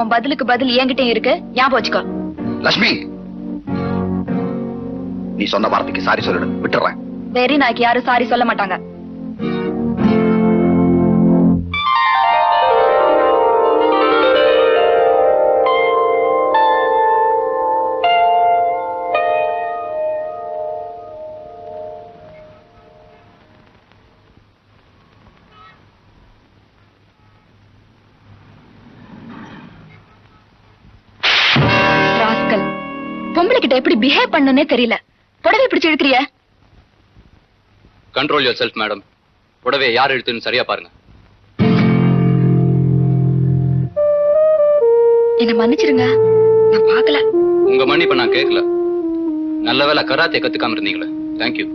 உன் பதிலுக்கு பதில் என்கிட்டயும் இருக்கு, ஞாபகம் வச்சுக்கோ. லட்சுமி, நீ சொன்ன வார்த்தைக்கு சாரி சொல்லிடு, விட்டுறேன். வெறி நாய்க்கு யாரும் சாரி சொல்ல மாட்டாங்க. பொம்பளை கிட்ட எப்படி பிஹேவ் பண்ணனே தெரியல. புடவை பிடிச்சு இழுக்கிறிய? Control yourself madam. புடவை யார் இழுத்துன்னு சரியா பாருங்க. என்ன மன்னிச்சிருங்க, நான் பார்க்கல. உங்க மன்னிப்ப நான் கேட்கல. நல்ல வேளை கராத்தே கத்துக்காம இருந்தீங்களே. தேங்க்யூ.